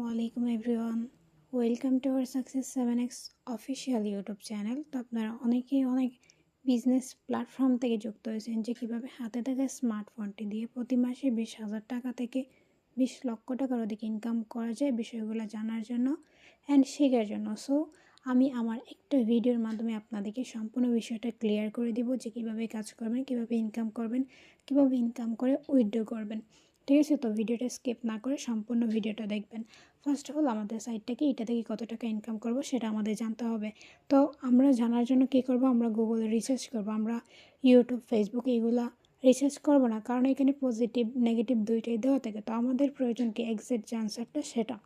আসসালামু আলাইকুম everyone, welcome to our success 7x official YouTube channel. তো আপনারা অনেকেই অনেক বিজনেস প্ল্যাটফর্ম থেকে যুক্ত হয়েছেন যে কীভাবে হাতে থাকা স্মার্টফোনটি দিয়ে প্রতি মাসে 20,000 টাকা থেকে 20 লক্ষ টাকার অধিক ইনকাম করা যায়, বিষয়গুলো জানার জন্য অ্যান্ড শেখার জন্য। সো আমি আমার একটা ভিডিওর মাধ্যমে আপনাদেরকে সম্পূর্ণ বিষয়টা ক্লিয়ার করে দিব যে কীভাবে কাজ করবেন, কীভাবে ইনকাম করবেন, কীভাবে ইনকাম করে উইথড্র করবেন। ঠিক আছে, তো ভিডিওটা স্কিপ না করে সম্পূর্ণ ভিডিওটা দেখবেন। ফার্স্ট অফ অল আমাদের সাইটটাকে এটা থেকে কত টাকা ইনকাম করব সেটা আমাদের জানতে হবে। তো আমরা জানার জন্য কী করব, আমরা গুগলে রিসার্চ করব। আমরা ইউটিউব, ফেসবুক এগুলা রিসার্চ করব না, কারণ এখানে পজিটিভ নেগেটিভ দুইটাই দেওয়া থাকে। তো আমাদের প্রয়োজন কি এক্সাক্ট যে আনসারটা সেটা।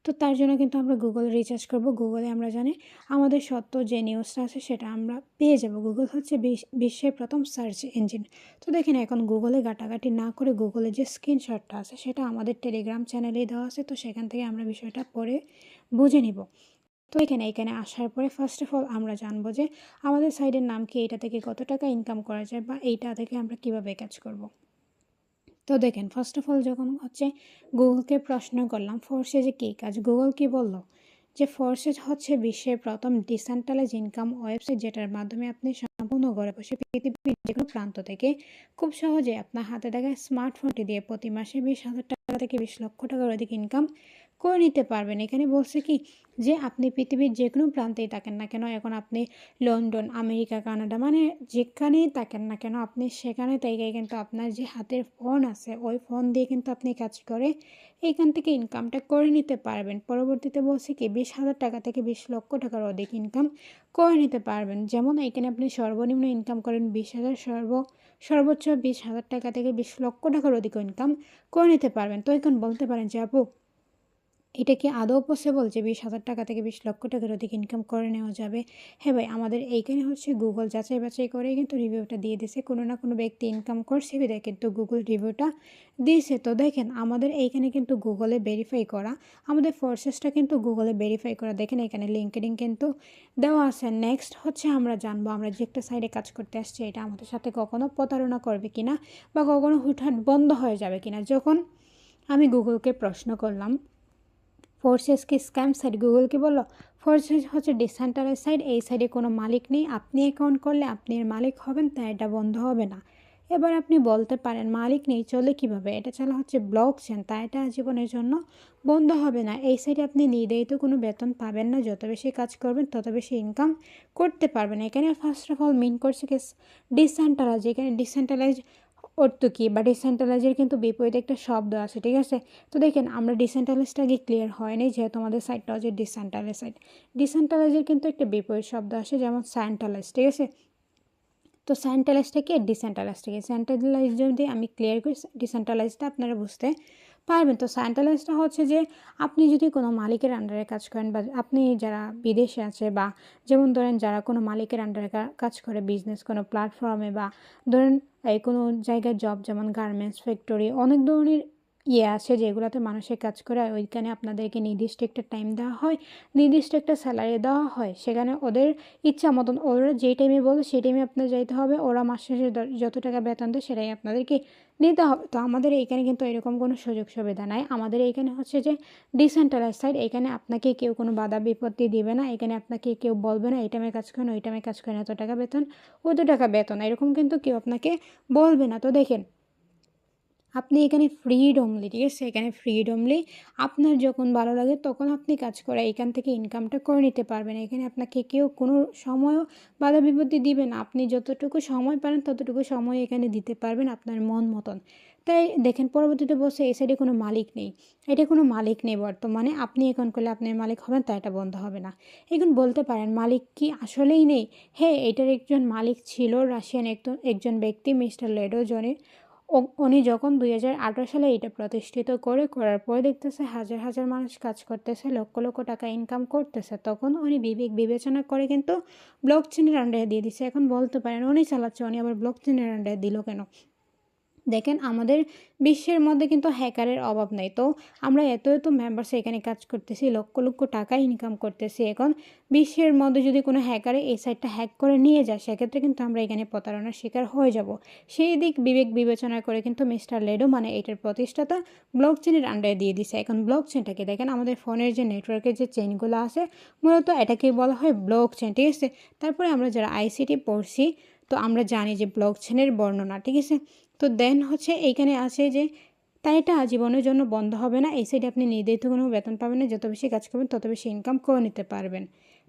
তো তার জন্য কিন্তু আমরা গুগল রিসার্চ করব। গুগলে আমরা জানি আমাদের সত্য যে নিউজটা আছে সেটা আমরা পেয়ে যাব। গুগল হচ্ছে বিশ্বের প্রথম সার্চ ইঞ্জিন। তো দেখেন, এখন গুগলে ঘাটাঘাটি না করে গুগলে যে স্ক্রিনশটটা আছে সেটা আমাদের টেলিগ্রাম চ্যানেলেই দেওয়া আছে। তো সেখান থেকে আমরা বিষয়টা পড়ে বুঝে নিব। তো এখানে আসার পরে ফার্স্ট অফ অল আমরা জানবো যে আমাদের সাইটের নাম কি, এটা থেকে কত টাকা ইনকাম করা যায়, বা এইটা থেকে আমরা কিভাবে কাজ করব। তো দেখেন, ফার্স্ট অফ অল যখন গুগলকে প্রশ্ন করলাম ফোর্সেজে কী কাজ, গুগল কি বলল যে ফোর্সেজ হচ্ছে বিশ্বের প্রথম ডিসেন্ট্রালাইজ ইনকাম ওয়েবসাইট, যেটার মাধ্যমে আপনি সম্পূর্ণ ঘরে বসে পৃথিবীর যে কোনো প্রান্ত থেকে খুব সহজে আপনার হাতে থাকা স্মার্টফোনটি দিয়ে প্রতি মাসে 20,000 টাকা থেকে 20 লক্ষ টাকার অধিক ইনকাম করে নিতে পারবেন। এখানে বলছে কি যে আপনি পৃথিবীর যে কোনো প্রান্তেই থাকেন না কেন, এখন আপনি লন্ডন, আমেরিকা, কানাডা, মানে যেখানেই থাকেন না কেন আপনি সেখানে থেকে কিন্তু আপনার যে হাতের ফোন আছে ওই ফোন দিয়ে কিন্তু আপনি কাজ করে এইখান থেকে ইনকামটা করে নিতে পারবেন। পরবর্তীতে বলছে কি 20,000 টাকা থেকে 20 লক্ষ টাকার অধিক ইনকাম করে নিতে পারবেন। যেমন এখানে আপনি সর্বনিম্ন ইনকাম করেন 20,000, সর্বোচ্চ 20,000 টাকা থেকে 20 লক্ষ টাকার অধিক ইনকাম করে নিতে পারবেন। তো এখন বলতে পারেন যে আপু, এটা কি আদৌ পসিবল যে 20,000 টাকা থেকে 20 লক্ষ টাকার অধিক ইনকাম করে নেওয়া যাবে? হ্যাঁ ভাই, আমাদের এইখানে গুগল যাচাই বাছাই করে কিন্তু রিভিউটা দিয়ে দিয়েছে। কোনো না কোনো ব্যক্তি ইনকাম করছে বিধায় কিন্তু গুগল রিভিউটা দিয়েছে। তো দেখেন, আমাদের এইখানে কিন্তু গুগলে ভেরিফাই করা, আমাদের ফোর্সেসটা কিন্তু গুগলে ভেরিফাই করা। দেখেন এখানে লিঙ্কডিন কিন্তু দেওয়া আছে। নেক্সট আমরা জানবো আমরা যে একটা সাইডে কাজ করতে আসছি এটা আমাদের সাথে কখনো প্রতারণা করবে কিনা, বা কখনো হুটহাট বন্ধ হয়ে যাবে কিনা। যখন আমি গুগলকে প্রশ্ন করলাম ফোর্সেস কি স্ক্যাম সাইট, গুগল কি বললো ফোর্সেস হচ্ছে ডিসেন্ট্রালাইজ সাইট, এই সাইডে কোনো মালিক নেই, আপনি অ্যাকাউন্ট করলে আপনি এর মালিক হবেন, তাই এটা বন্ধ হবে না। এবার আপনি বলতে পারেন মালিক নেই চলে কিভাবে, এটা চলা হচ্ছে ব্লক চেন, তাই এটা জীবনের জন্য বন্ধ হবে না। এই সাইডে আপনি নির্ধারিত কোনো বেতন পাবেন না, যত বেশি কাজ করবেন তত বেশি ইনকাম করতে পারবেন। এখানে ফার্স্ট অফ অল মিন করছে কি ডিসেন্ট্রালাইজ। এখানে ডিসেন্ট্রালাইজ অর্থ কী, বা ডিসেন্ট্রালাইজের কিন্তু বিপরীতে একটা শব্দ আছে, ঠিক আছে। তো দেখেন, আমরা ডিসেন্ট্রালাইজটা আগে ক্লিয়ার হয়নি, যেহেতু আমাদের সাইটটা হচ্ছে ডিসেন্ট্রালাইজ সাইট। ডিসেন্ট্রালাইজের কিন্তু একটা বিপরীত শব্দ আসে, যেমন সেন্ট্রালাইজ, ঠিক আছে। তো সেন্ট্রালাইজটা কি, ডিসেন্ট্রালাইজটা কি, সেন্ট্রালাইজ যদি আমি ক্লিয়ার করি ডিসেন্ট্রালাইজটা আপনারা বুঝতে পারবেন। তো সেন্ট্রালাইজটা হচ্ছে যে আপনি যদি কোনো মালিকের আন্ডারে কাজ করেন, বা আপনি যারা বিদেশে আছে, বা যেমন ধরেন যারা কোনো মালিকের আন্ডারে কাজ করে বিজনেস কোনো প্ল্যাটফর্মে, বা ধরেন এই কোনো জায়গায় জব, যেমন গার্মেন্টস ফ্যাক্টরি, অনেক ধরনের আছে যেগুলোতে মানুষের কাজ করে, ওইখানে আপনাদেরকে নির্দিষ্ট একটা টাইম দেওয়া হয়, নির্দিষ্ট একটা স্যালারি দেওয়া হয়, সেখানে ওদের ইচ্ছা মতন ওরা যেই টাইমে বলে সেই টাইমে আপনার যাইতে হবে, ওরা মাস শেষে যত টাকা বেতন দেয় সেটাই আপনাদেরকে নিতে হবে। তো আমাদের এইখানে কিন্তু এরকম কোনো সুযোগ সুবিধা নাই। আমাদের এইখানে হচ্ছে যে ডিসেন্ট্রালাইজ সাইড, এখানে আপনাকে কেউ কোনো বাধা বিপত্তি দিবে না, এখানে আপনাকে কেউ বলবে না এই টাইমে কাজ করেন, ওই টাইমে কাজ করেন, এত টাকা বেতন, ওই টাকা বেতন, এরকম কিন্তু কেউ আপনাকে বলবে না। তো দেখেন, আপনি এখানে ফ্রিডমলি, ঠিক আছে, এখানে ফ্রিডমলি আপনার যখন ভালো লাগে তখন আপনি কাজ করে এখান থেকে ইনকামটা করে নিতে পারবেন। এখানে আপনাকে কেউ কোনো সময়ও বাধা বিপত্তি দিবে না, আপনি যতটুকু সময় পারেন ততটুকু সময় এখানে দিতে পারবেন আপনার মন মতন। তাই দেখেন, পরবর্তীতে বলছে এই সাইডে কোনো মালিক নেই, এটা কোনো মালিক নেই বর্তমানে, আপনি এখন করলে আপনার মালিক হবেন, তাই এটা বন্ধ হবে না। এখন বলতে পারেন মালিক কি আসলেই নেই? হ্যাঁ, এটার একজন মালিক ছিল, রাশিয়ান একজন ব্যক্তি, মিস্টার লেডোজনে। উনি যখন 2018 সালে এটা প্রতিষ্ঠিত করার পরে দেখতেছে হাজার হাজার মানুষ কাজ করতেছে, লক্ষ লক্ষ টাকা ইনকাম করতেছে, তখন উনি বিবেচনা করে কিন্তু ব্লক চেনের আন্ডারে দিয়ে দিছে। এখন বলতে পারেন উনি চালাচ্ছে, উনি আবার ব্লক চেনের আন্ডারে দিল কেন? দেখেন আমাদের বিশ্বের মধ্যে কিন্তু হ্যাকারের অভাব নাই। তো আমরা এত এত মেম্বার্স এখানে কাজ করতেছি, লক্ষ লক্ষ টাকা ইনকাম করতেছি। এখন বিশ্বের মধ্যে যদি কোনো হ্যাকারে এই সাইটটা হ্যাক করে নিয়ে যায়, সেক্ষেত্রে কিন্তু আমরা এখানে প্রতারণার শিকার হয়ে যাব। সেই দিক বিবেক বিবেচনা করে কিন্তু মিস্টার লেডো মানে এটার প্রতিষ্ঠাতা ব্লক চেনের আন্ডারে দিয়ে দিছে। এখন ব্লক চেনটাকে দেখেন আমাদের ফোনের যে নেটওয়ার্কের যে চেনগুলো আছে, মূলত এটাকে বলা হয় ব্লক চেন, ঠিক আছে। তারপরে আমরা যারা আইসিটি পড়ছি, তো আমরা জানি যে ব্লক চেনের বর্ণনা, ঠিক আছে। তো দেন হচ্ছে এইখানে আছে যে তাই এটা আজীবনের জন্য বন্ধ হবে না। এই সাইডে আপনি নির্ধারিত কোনো বেতন পাবেন না, যত বেশি কাজ করবেন তত বেশি ইনকাম করে নিতে পারবেন।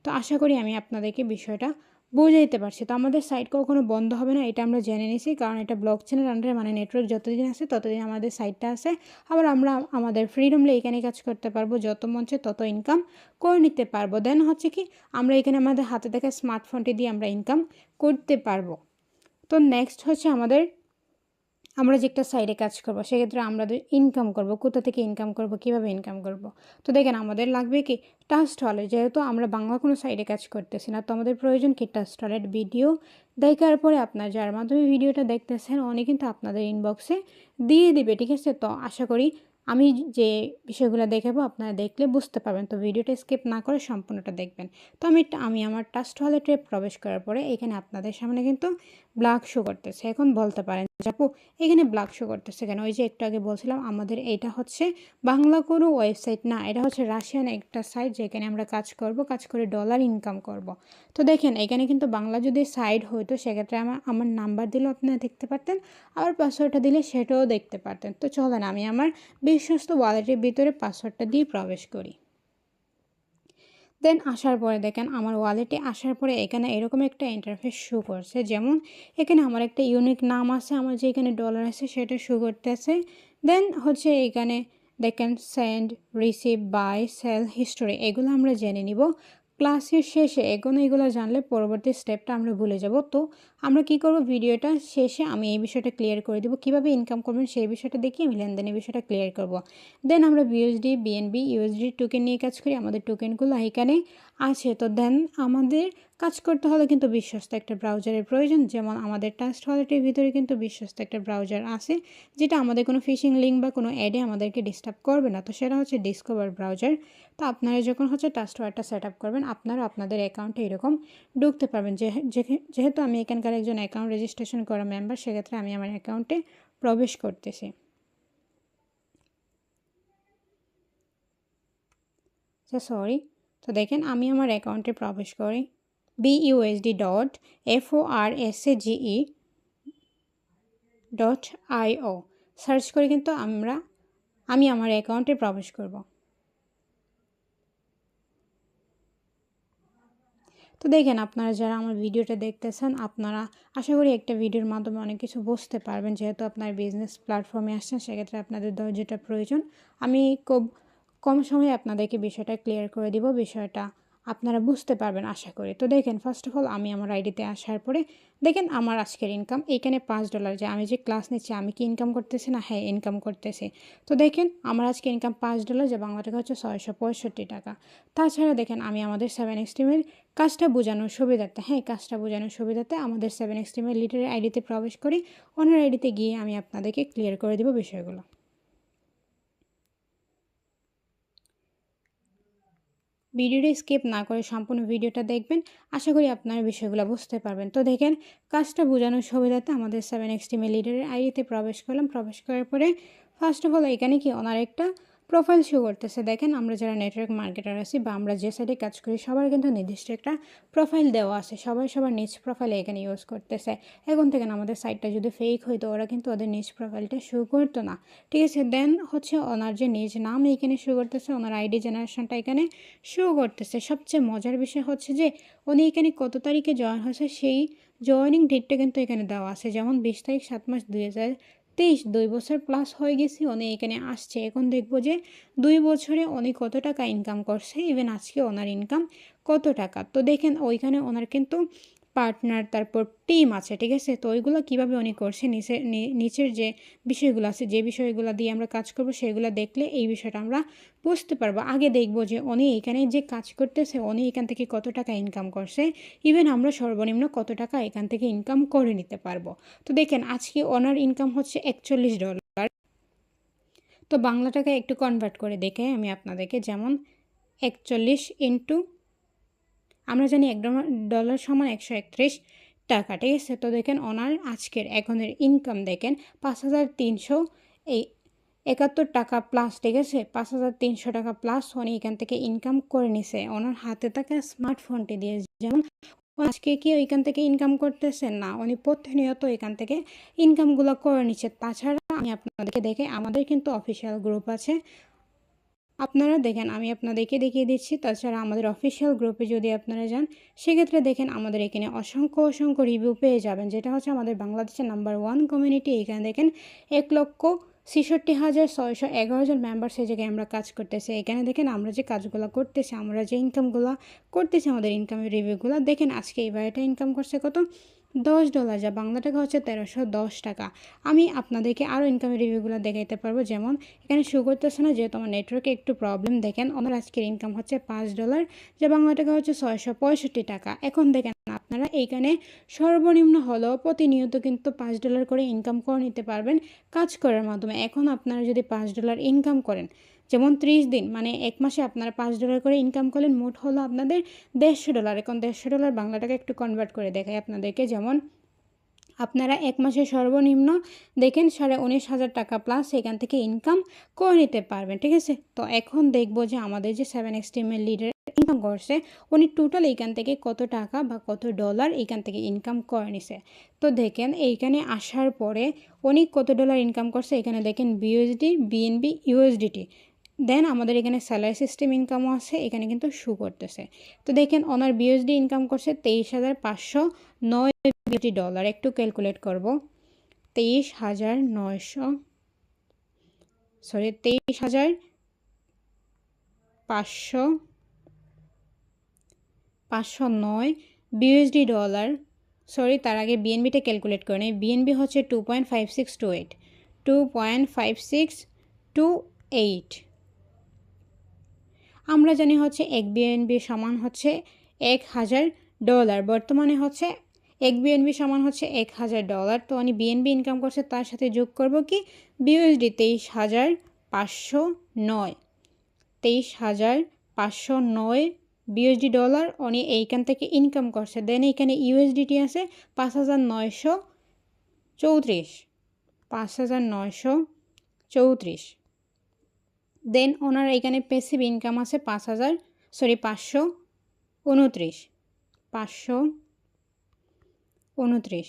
তো আশা করি আমি আপনাদেরকে বিষয়টা বুঝাইতে পারছি। তো আমাদের সাইট কখনো বন্ধ হবে না, এটা আমরা জেনে নিছি, কারণ এটা ব্লক চেনের আন্ডারে মানে নেটওয়ার্ক যতদিন আছে ততদিন আমাদের সাইটটা আছে। আবার আমরা আমাদের ফ্রিডমলি এখানে কাজ করতে পারবো, যত মন চায় তত ইনকাম করে নিতে পারবো। দেন হচ্ছে কি আমরা এখানে আমাদের হাতে থাকা স্মার্টফোনটি দিয়ে আমরা ইনকাম করতে পারবো। তো নেক্সট হচ্ছে আমরা যে একটা সাইডে কাজ করব, সেক্ষেত্রে আমরা ইনকাম করব, কোথা থেকে ইনকাম করব, কিভাবে ইনকাম করব। তো দেখেন আমাদের লাগবে কি ট্রাস্ট ওয়ালেট। যেহেতু আমরা বাংলা কোনো সাইডে কাজ করতেছি না, তো আমাদের প্রয়োজন কি ট্রাস্ট ওয়ালেট। ভিডিও দেখার পরে আপনার যার মাধ্যমে ভিডিওটা দেখতেছেন উনি কিন্তু আপনাদের ইনবক্সে দিয়ে দিবে, ঠিক আছে। তো আশা করি আমি যে বিষয়গুলো দেখাবো আপনারা দেখলে বুঝতে পারবেন। তো ভিডিওটা স্কিপ না করে সম্পূর্ণটা দেখবেন। তো আমি আমার ট্রাস্ট ওয়ালেটে প্রবেশ করার পরে এখানে আপনাদের সামনে কিন্তু ব্ল্যাক শো করতেছে। এখন বলতে পারেন আপু এখানে ব্ল্যাক শো করতেছে কেন? ওই যে একটু আগে বলছিলাম আমাদের এটা হচ্ছে বাংলা কোনো ওয়েবসাইট না, এটা হচ্ছে রাশিয়ান একটা সাইট, যেখানে আমরা কাজ করব, কাজ করে ডলার ইনকাম করব। তো দেখেন এখানে কিন্তু বাংলা যদি সাইট হইতো, সেক্ষেত্রে আমার নাম্বার দিলেও আপনারা দেখতে পারতেন, আবার পাসওয়ার্ডটা দিলে সেটাও দেখতে পারতেন। তো চলেন আমি আমার বিশ্বস্ত ওয়ালেটের ভিতরে পাসওয়ার্ডটা দিয়ে প্রবেশ করি। দেন আসার পরে দেখেন আমার ওয়ালেটে আসার পরে এখানে এরকম একটা ইন্টারফেস শো করছে। যেমন এখানে আমার একটা ইউনিক নাম আছে, আমার যে এখানে ডলার আছে সেটা শো করতেছে। দেন হচ্ছে এখানে দেখেন send, receive, buy, sell, history, এগুলো আমরা জেনে নিব ক্লাসের শেষে। এগুলো জানলে পরবর্তী স্টেপটা আমরা ভুলে যাব। তো আমরা কি করব, ভিডিওটা শেষে আমি এই বিষয়টা ক্লিয়ার করে দেবো, কীভাবে ইনকাম করবেন সেই বিষয়টা দেখিয়ে আমি লেনদেনের বিষয়টা ক্লিয়ার করব। দেন আমরা বিএসডি, বিএনবি, ইউএসডি টোকেন নিয়ে কাজ করি, আমাদের টোকেনগুলো এখানে আছে। তো দেন আমাদের কাজ করতে হলে কিন্তু বিশ্বস্ত একটা ব্রাউজারের প্রয়োজন। যেমন আমাদের ট্রাস্ট ওয়ালেটের ভিতরে কিন্তু বিশ্বস্ত একটা ব্রাউজার আছে, যেটা আমাদের কোনো ফিশিং লিঙ্ক বা কোনো অ্যাডে আমাদেরকে ডিস্টার্ব করবে না। তো সেটা হচ্ছে ডিসকভার ব্রাউজার। তো আপনারা যখন হচ্ছে ট্রাস্ট ওয়ালেটটা সেট আপ করবেন, আপনারা আপনাদের অ্যাকাউন্টে এরকম ঢুকতে পারবেন। যেহেতু আমি এখানকার একজন অ্যাকাউন্ট রেজিস্ট্রেশন করা মেম্বার, সেক্ষেত্রে আমি আমার অ্যাকাউন্টে প্রবেশ করতেছি। সরি, তো দেখেন আমি আমার অ্যাকাউন্টে প্রবেশ করি, BUSD.FORSGE.IO সার্চ করে কিন্তু আমি আমার অ্যাকাউন্টে প্রবেশ করব। তো দেখেন আপনারা যারা আমার ভিডিওটা দেখতেছেন, আপনারা আশা করি একটা ভিডিওর মাধ্যমে অনেক কিছু বুঝতে পারবেন। যেহেতু আপনার বিজনেস প্ল্যাটফর্মে আসছেন, সেক্ষেত্রে আপনাদের ধৈর্যটা প্রয়োজন। আমি খুব কম সময়ে আপনাদেরকে বিষয়টা ক্লিয়ার করে দিব, বিষয়টা আপনারা বুঝতে পারবেন আশা করি। তো দেখেন ফার্স্ট অফ অল আমি আমার আইডিতে আসার পরে দেখেন আমার আজকের ইনকাম এইখানে $5। যে আমি যে ক্লাস নিচ্ছি আমি কি ইনকাম করতেছি না? হ্যাঁ, ইনকাম করতেছি। তো দেখেন আমার আজকে ইনকাম $5, যে বাংলা টাকা হচ্ছে 665 টাকা। তাছাড়া দেখেন আমি আমাদের 7xteam কাজটা বোঝানোর সুবিধার্থে, কাজটা বোঝানোর সুবিধার্থে আমাদের 7xteam লিডারের আইডিতে প্রবেশ করি। ওনার আইডিতে গিয়ে আমি আপনাদেরকে ক্লিয়ার করে দেব বিষয়গুলো। ভিডিওটা স্কিপ না করে সম্পূর্ণ ভিডিওটা দেখবেন, আশা করি আপনারা বিষয়গুলো বুঝতে পারবেন। তো দেখেন কাজটা বোঝানোর সুবিধাতে আমাদের 7xteam লিডারের আইডিতে প্রবেশ করলাম। প্রবেশ করার পরে ফার্স্ট অফ অল এখানে কি ওনার একটা প্রোফাইল শো করতেছে। দেখেন আমরা যারা নেটওয়ার্ক মার্কেটার আছি বা আমরা যে সাইডে কাজ করি, সবার কিন্তু নির্দিষ্ট একটা প্রোফাইল দেওয়া আছে, সবাই সবার নিজ প্রোফাইল এখানে ইউজ করতেছে। এখন থেকে আমাদের সাইটটা যদি ফেক হইতো, ওরা কিন্তু ওদের নিজ প্রোফাইলটা শো করতো না, ঠিক আছে। দেন হচ্ছে ওনার যে নিজ নাম এখানে শো করতেছে, ওনার আইডি জেনারেশনটা এখানে শো করতেছে। সবচেয়ে মজার বিষয় হচ্ছে যে উনি এখানে কত তারিখে জয়েন হয়েছে সেই জয়েনিং ডেটটা কিন্তু এখানে দেওয়া আছে। যেমন 20 তারিখ 7 মাস 2023, 2 বছর প্লাস হয়ে গেছি উনি এখানে আসছে। এখন দেখবো যে 2 বছরে উনি কত টাকা ইনকাম করছে, ইভেন আজকে ওনার ইনকাম কত টাকা। তো দেখেন ওইখানে ওনার কিন্তু পার্টনার, তারপর টিম আছে, ঠিক আছে। তো ওইগুলো কীভাবে উনি করছে, নিচের যে বিষয়গুলো আছে, যে বিষয়গুলো দিয়ে আমরা কাজ করব সেগুলো দেখলে এই বিষয়টা আমরা বুঝতে পারবো। আগে দেখব যে উনি এখানে যে কাজ করতেছে উনি এখান থেকে কত টাকা ইনকাম করছে, ইভেন আমরা সর্বনিম্ন কত টাকা এখান থেকে ইনকাম করে নিতে পারবো। তো দেখেন আজকে ওনার ইনকাম হচ্ছে $41। তো বাংলা টাকায় একটু কনভার্ট করে দেখে আমি আপনাদেরকে, যেমন 41 ইন্টু, আমরা জানি $1 সমান 131 টাকা, ঠিক আছে। তো দেখেন ওনার আজকের এখনের ইনকাম দেখেন 5,300 এই 71 টাকা প্লাস, ঠিক আছে। 5,300 টাকা প্লাস উনি এখান থেকে ইনকাম করে নিছে ওনার হাতে থাকা স্মার্টফোনটি দিয়ে। যেমন আজকে কি ওইখান থেকে ইনকাম করতেছেন না, উনি প্রতিনিয়ত এখান থেকে ইনকামগুলো করে নিচ্ছে। তাছাড়া আমি আপনাদেরকে দেখে, আমাদের কিন্তু অফিসিয়াল গ্রুপ আছে, আপনারা দেখেন আমি আপনাদেরকে দেখিয়ে দিচ্ছি। তাছাড়া আমাদের অফিসিয়াল গ্রুপে যদি আপনারা যান সেক্ষেত্রে দেখেন আমাদের এখানে অসংখ্য রিভিউ পেয়ে যাবেন, যেটা হচ্ছে আমাদের বাংলাদেশের নাম্বার 1 কমিউনিটি। এখানে দেখেন 1,66,611 মেম্বার্স এই জায়গায় আমরা কাজ করতেছি। এখানে দেখেন আমরা যে কাজগুলো করতেছি, আমরা যে ইনকামগুলো করতেছি, আমাদের ইনকামের রিভিউগুলো দেখেন। আজকে এই ভাইটা ইনকাম করছে কত, $10, যা বাংলা টাকা হচ্ছে 1310 টাকা। আমি আপনাদেরকে আরও ইনকামের রিভিউগুলো দেখাইতে পারবো। যেমন এখানে শো করতেছে না, যেহেতু আমার নেটওয়ার্কে একটু প্রবলেম। দেখেন ওনার আজকের ইনকাম হচ্ছে $5, যা বাংলা টাকা হচ্ছে 665 টাকা। এখন দেখেন আপনারা এইখানে সর্বনিম্ন হলেও প্রতিনিয়ত কিন্তু $5 করে ইনকাম করে নিতে পারবেন কাজ করার মাধ্যমে। এখন আপনারা যদি $5 ইনকাম করেন, যেমন 30 দিন মানে এক মাসে আপনারা $5 করে ইনকাম করলেন, মোট হলো আপনাদের $150। এখন $150 বাংলা টাকা একটু কনভার্ট করে দেখাই আপনাদেরকে। যেমন আপনারা এক মাসে সর্বনিম্ন দেখেন 19,500 টাকা প্লাস এখান থেকে ইনকাম করে নিতে পারবেন, ঠিক আছে। তো এখন দেখব যে আমাদের যে 7x টিমের লিডার ইনকাম করছে, উনি টোটাল এইখান থেকে কত টাকা বা কত ডলার এইখান থেকে ইনকাম করে নিছে। তো দেখেন এইখানে আসার পরে উনি কত ডলার ইনকাম করছে, এখানে দেখেন BUSD, BNB, USDT। দেন আমাদের এখানে স্যালারি সিস্টেম ইনকামও আছে, এখানে কিন্তু শো করতেছে। তো দেখেন ওনার BUSD ইনকাম করছে $23,509। একটু ক্যালকুলেট করব, 23,509 BUSD ডলার। তার আগে বিএনবিটা ক্যালকুলেট করে নেই। বিএনবি হচ্ছে 2.5628 2.5628। আমরা জানি হচ্ছে এক বিএনবি সমান হচ্ছে $1,000। বর্তমানে হচ্ছে এক বিএনবি সমান হচ্ছে $1,000। তো উনি বিএনবি ইনকাম করছে, তার সাথে যোগ করব কি BUSD 23,509 23,509 BUSD ডলার উনি এইখান থেকে ইনকাম করছে। দেন এইখানে USDT আছে 5,934। দেন ওনার এখানে প্যাসিভ ইনকাম আছে 529।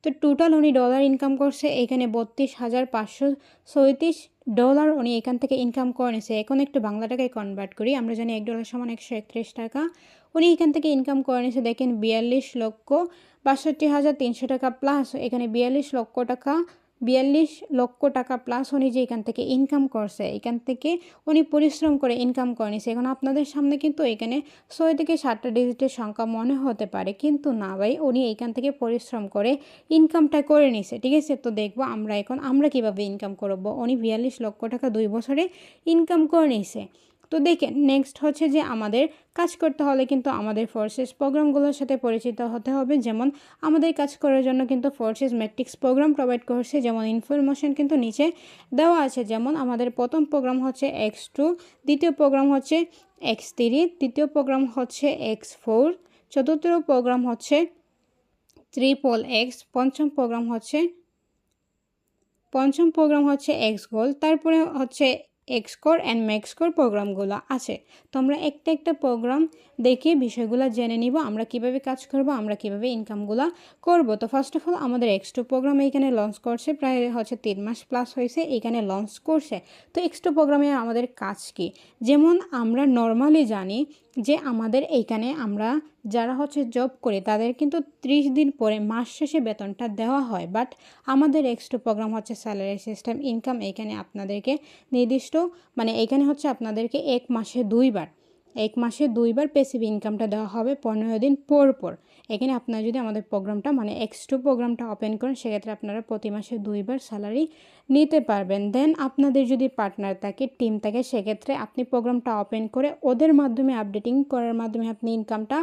তো টোটাল উনি ডলার ইনকাম করছে এখানে $32,537 উনি এখান থেকে ইনকাম করে নিছে। এখন একটু বাংলা টাকায় কনভার্ট করি। আমরা জানি $1 সমান 131 টাকা। উনি এখান থেকে ইনকাম করে নিছে দেখেন 42,62,300 টাকা প্লাস। এখানে 42 লক্ষ টাকা প্লাস উনি যে এখান থেকে ইনকাম করছে, এখান থেকে উনি পরিশ্রম করে ইনকাম করে নিছে। এখন আপনাদের সামনে কিন্তু এখানে 6 থেকে 7টা ডিজিটের সংখ্যা মনে হতে পারে, কিন্তু না ভাই, উনি এইখান থেকে পরিশ্রম করে ইনকামটা করে নিছে, ঠিক আছে। তো দেখবো আমরা কীভাবে ইনকাম করবো। উনি 42 লক্ষ টাকা 2 বছরে ইনকাম করে নিছে। তো দেখেন নেক্সট হচ্ছে যে আমাদের কাজ করতে হলে কিন্তু আমাদের ফোর্সেস প্রোগ্রামগুলোর সাথে পরিচিত হতে হবে। যেমন আমাদের কাজ করার জন্য কিন্তু ফোর্সেস ম্যাট্রিক্স প্রোগ্রাম প্রোভাইড করছে, যেমন ইনফরমেশন কিন্তু নিচে দেওয়া আছে। যেমন আমাদের প্রথম প্রোগ্রাম হচ্ছে X2, দ্বিতীয় প্রোগ্রাম হচ্ছে X3, তৃতীয় প্রোগ্রাম হচ্ছে X4, চতুর্থ প্রোগ্রাম হচ্ছে XXX, পঞ্চম প্রোগ্রাম হচ্ছে XGoal, তারপরে হচ্ছে Xcore অ্যান্ড ম্যাক্সকোর প্রোগ্রামগুলো আছে। তো আমরা একটা প্রোগ্রাম দেখে বিষয়গুলো জেনে নিব, আমরা কিভাবে কাজ করব, আমরা কিভাবে ইনকামগুলো করব। তো ফার্স্ট অফ অল আমাদের X2 প্রোগ্রাম এইখানে লঞ্চ করছে, প্রায় হচ্ছে 3 মাস প্লাস হয়েছে এইখানে লঞ্চ করছে। তো X2 প্রোগ্রামে আমাদের কাজ কি, যেমন আমরা নর্মালি জানি যে আমাদের এইখানে আমরা যারা হচ্ছে জব করি তাদের কিন্তু 30 দিন পরে মাস শেষে বেতনটা দেওয়া হয়। বাট আমাদের X2 প্রোগ্রাম হচ্ছে স্যালারি সিস্টেম ইনকাম। এইখানে আপনাদেরকে নির্দিষ্ট এখানে হচ্ছে আপনাদেরকে 1 মাসে 2 বার 1 মাসে 2বার প্যাসিভ ইনকামটা দেওয়া হবে 15 দিন পর পর। এখানে আপনারা যদি আমাদের প্রোগ্রামটা মানে X2 প্রোগ্রামটা ওপেন করেন সেক্ষেত্রে আপনারা প্রতি মাসে 2বার স্যালারি নিতে পারবেন। দেন আপনাদের যদি পার্টনার থাকে, টিম থাকে, সেক্ষেত্রে আপনি প্রোগ্রামটা ওপেন করে ওদের মাধ্যমে আপডেটিং করার মাধ্যমে আপনি ইনকামটা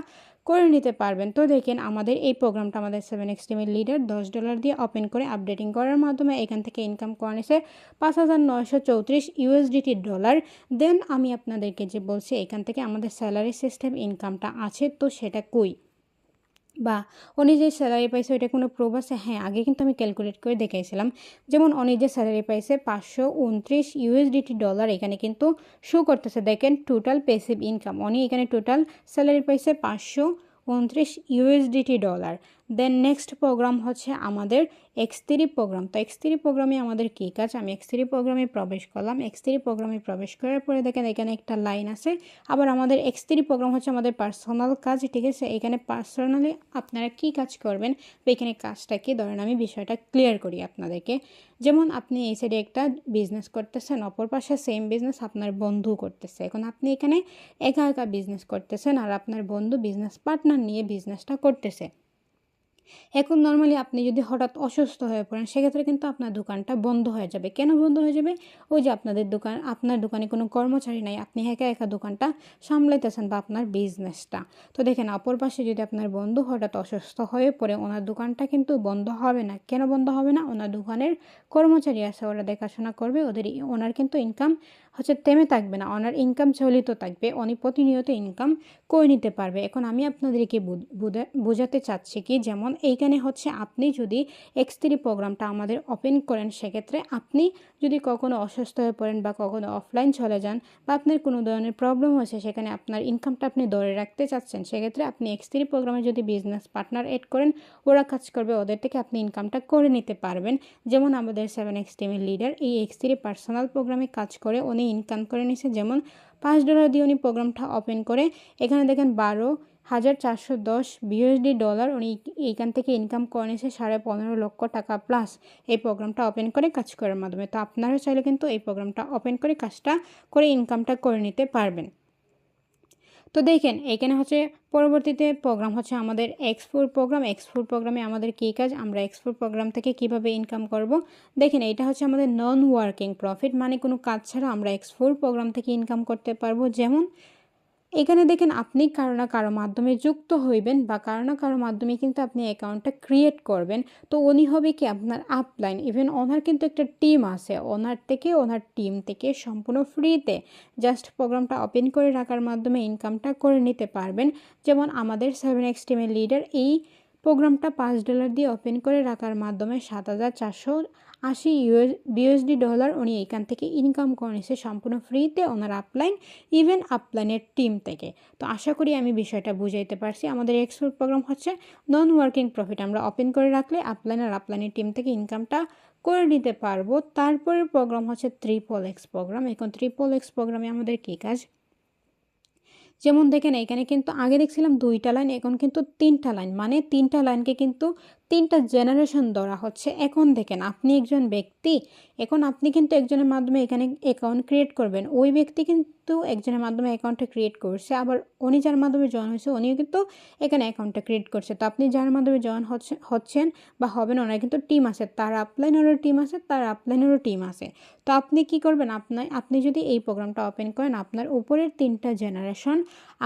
করে নিতে পারবেন। তো দেখেন আমাদের এই প্রোগ্রামটা আমাদের 7x টিমের লিডার $10 দিয়ে ওপেন করে আপডেটিং করার মাধ্যমে এখান থেকে ইনকাম করে নিছে $5,934 দেন আমি আপনাদেরকে যে বলছি এখান থেকে আমাদের স্যালারি সিস্টেম ইনকামটা আছে, তো সেটা কই বা উনি যে স্যালারি পাইছে ওইটা কোনো প্রুফ আছে? হ্যাঁ, আগে কিন্তু আমি ক্যালকুলেট করে দেখাইছিলাম। যেমন উনি যে স্যালারি পাইছে $529 এখানে কিন্তু শো করতেছে। দেখেন টোটাল প্যাসিভ ইনকাম, উনি এখানে টোটাল স্যালারি পাইছে $529। দেন নেক্সট প্রোগ্রাম হচ্ছে আমাদের X3 প্রোগ্রাম। তো X3 প্রোগ্রামে আমাদের কী কাজ? আমি X3 প্রোগ্রামে প্রবেশ করলাম। X3 প্রোগ্রামে প্রবেশ করার পরে দেখেন এখানে একটা লাইন আছে। আবার আমাদের X3 প্রোগ্রাম হচ্ছে আমাদের পার্সোনাল কাজ, ঠিক আছে? এখানে পার্সোনালি আপনারা কী কাজ করবেন বা এখানে কাজটা কি, ধরেন আমি বিষয়টা ক্লিয়ার করি আপনাদেরকে। যেমন আপনি এই সাইডে একটা বিজনেস করতেছেন, অপর পাশে সেম বিজনেস আপনার বন্ধু করতেছে। এখন আপনি এখানে একা একা বিজনেস করতেছেন আর আপনার বন্ধু বিজনেস পার্টনার নিয়ে বিজনেসটা করতেছে। এখন নর্মালি আপনি যদি হঠাৎ অসুস্থ হয়ে পড়েন সেক্ষেত্রে কিন্তু আপনার দোকানটা বন্ধ হয়ে যাবে। কেন বন্ধ হয়ে যাবে? ওই যে আপনার দোকানে কোনো কর্মচারী নাই, আপনি একা একা দোকানটা সামলাইতেছেন বা আপনার বিজনেসটা। তো দেখেন অপর পাশে যদি আপনার বন্ধু হঠাৎ অসুস্থ হয়ে পড়ে, ওনার দোকানটা কিন্তু বন্ধ হবে না। কেন বন্ধ হবে না? ওনার দোকানের কর্মচারী আছে, ওরা দেখাশোনা করবে, ওনার কিন্তু ইনকাম হচ্ছে থেমে থাকবে না, ওনার ইনকাম চলিত থাকবে, উনি প্রতিনিয়ত ইনকাম করে নিতে পারবে। এখন আমি আপনাদেরকে বোঝাতে চাচ্ছি কি, যেমন এইখানে হচ্ছে আপনি যদি X3 প্রোগ্রামটা আমাদের ওপেন করেন সেক্ষেত্রে আপনি যদি কখনো অসুস্থ হয়ে পড়েন বা কখনো অফলাইন চলে যান বা আপনার কোনো ধরনের প্রবলেম হয়েছে, সেখানে আপনার ইনকামটা আপনি ধরে রাখতে চাচ্ছেন, সেক্ষেত্রে আপনি X3 প্রোগ্রামে যদি বিজনেস পার্টনার এড করেন, ওরা কাজ করবে, ওদের থেকে আপনি ইনকামটা করে নিতে পারবেন। যেমন আমাদের 7x টিমের লিডার এই X3 পার্সোনাল প্রোগ্রামে কাজ করে উনি ইনকাম করে নিছে। যেমন $5 দিয়ে উনি প্রোগ্রামটা ওপেন করে এখানে দেখেন $12,410 উনি এইখান থেকে ইনকাম করে নিয়েছে $15.5 লাখ প্লাস এই প্রোগ্রামটা ওপেন করে কাজ করার মাধ্যমে। তো আপনারা চাইলে কিন্তু এই প্রোগ্রামটা ওপেন করে কাজটা করে ইনকামটা করে নিতে পারবেন। তো দেখেন এখানে হচ্ছে পরবর্তীতে প্রোগ্রাম হচ্ছে আমাদের X4 প্রোগ্রাম। X4 প্রোগ্রামে আমাদের কী কাজ, আমরা X4 প্রোগ্রাম থেকে কিভাবে ইনকাম করব। দেখেন এটা হচ্ছে আমাদের নন ওয়ার্কিং প্রফিট, মানে কোনো কাজ ছাড়া আমরা X4 প্রোগ্রাম থেকে ইনকাম করতে পারবো। যেমন এখানে দেখেন আপনি কারো না কারো মাধ্যমে যুক্ত হইবেন বা কারো না কারো মাধ্যমে কিন্তু আপনি অ্যাকাউন্টটা ক্রিয়েট করবেন। তো উনি হবে কি আপনার আপলাইন, ইভেন ওনার কিন্তু একটা টিম আছে, ওনার টিম থেকে সম্পূর্ণ ফ্রিতে জাস্ট প্রোগ্রামটা ওপেন করে রাখার মাধ্যমে ইনকামটা করে নিতে পারবেন। যেমন আমাদের 7x টিমের লিডার এই প্রোগ্রামটা $5 দিয়ে ওপেন করে রাখার মাধ্যমে $7,480 উনি এখান থেকে ইনকাম করে নিছে সম্পূর্ণ ফ্রিতে ওনার আপলাইন ইভেন আপলাইনের টিম থেকে। তো আশা করি আমি বিষয়টা বুঝাইতে পারছি। আমাদের এক্সপোর্ট প্রোগ্রাম হচ্ছে নন ওয়ার্কিং প্রফিট, আমরা ওপেন করে রাখলে আপলাইনের টিম থেকে ইনকামটা করে নিতে পারবো। তারপরে প্রোগ্রাম হচ্ছে XXX প্রোগ্রাম। এখন XXX প্রোগ্রামে আমাদের কী কাজ, যেমন দেখেন এখানে কিন্তু আগে দেখছিলাম 2টা লাইন, এখন কিন্তু 3টা লাইন, মানে 3টা লাইনকে কিন্তু 3টা জেনারেশন ধরা হচ্ছে। এখন দেখেন আপনি একজন ব্যক্তি, এখন আপনি কিন্তু একজনের মাধ্যমে এখানে অ্যাকাউন্ট ক্রিয়েট করবেন, ওই ব্যক্তি কিন্তু একজনের মাধ্যমে অ্যাকাউন্টটা ক্রিয়েট করছে, আবার উনি যার মাধ্যমে জয়েন হয়েছে উনিও কিন্তু এখানে অ্যাকাউন্টটা ক্রিয়েট করছে। তো আপনি যার মাধ্যমে জয়েন হচ্ছেন বা হবেন, ওনার কিন্তু টিম আছে, তার আপলাইনেরও টিম আছে, তার আপলাইনেরও টিম আছে। তো আপনি কি করবেন, আপনি যদি এই প্রোগ্রামটা ওপেন করেন, আপনার উপরের 3টা জেনারেশন,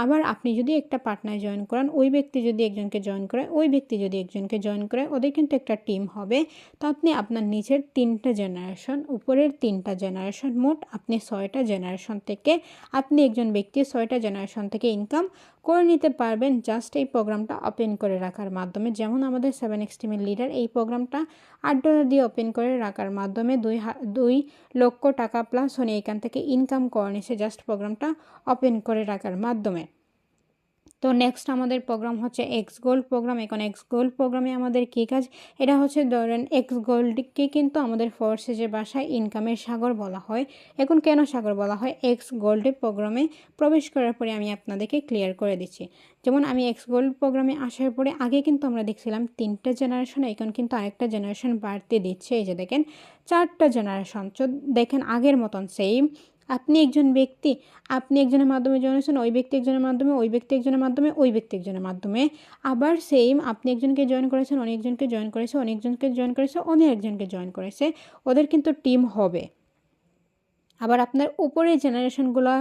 আবার আপনি যদি একটা পার্টনার জয়েন করেন, ওই ব্যক্তি যদি একজনকে জয়েন করে, ওই ব্যক্তি যদি একজনকে জয়েন করে, ওদের কিন্তু একটা টিম হবে। তো আপনি আপনার নিচের 3টা জেনারেশন, উপরের 3টা জেনারেশন, মোট আপনি 6টা জেনারেশন থেকে আপনি একজন ব্যক্তি 6টা জেনারেশন থেকে ইনকাম করে নিতে পারবেন জাস্ট এই প্রোগ্রামটা ওপেন করে রাখার মাধ্যমে। যেমন আমাদের 7x টিমের লিডার এই প্রোগ্রামটা $8 দিয়ে ওপেন করে রাখার মাধ্যমে 2 লক্ষ টাকা প্লাস উনি এখান থেকে ইনকাম করে নিছে জাস্ট প্রোগ্রামটা ওপেন করে রাখার মাধ্যমে। তো নেক্সট আমাদের প্রোগ্রাম হচ্ছে এক্স গোল্ড প্রোগ্রাম। এখন এক্স গোল্ড প্রোগ্রামে আমাদের কী কাজ, এটা হচ্ছে ধরেন এক্স গোল্ডকে কিন্তু আমাদের ফোর্সেজের ভাষায় ইনকামের সাগর বলা হয়। এখন কেন সাগর বলা হয়, এক্স গোল্ডের প্রোগ্রামে প্রবেশ করার পরে আমি আপনাদেরকে ক্লিয়ার করে দিচ্ছি। যেমন আমি এক্স গোল্ড প্রোগ্রামে আসার পরে আগে কিন্তু আমরা দেখছিলাম 3টা জেনারেশন, এখন কিন্তু আরেকটা জেনারেশন বাড়তে দিচ্ছে। এই যে দেখেন 4টা জেনারেশন। তো দেখেন আগের মতন সেম আপনি একজন ব্যক্তি, আপনি একজনের মাধ্যমে জয়েন হয়েছেন, ওই ব্যক্তি একজনের মাধ্যমে, ওই ব্যক্তি একজনের মাধ্যমে, ওই ব্যক্তি একজনের মাধ্যমে। আবার সেম আপনি একজনকে জয়েন করেছেন, অনেক একজনকে জয়েন করেছে, অনেকজনকে জয়েন করেছে, অনেক একজনকে জয়েন করেছে, ওদের কিন্তু টিম হবে। আবার আপনার উপরের জেনারেশনগুলো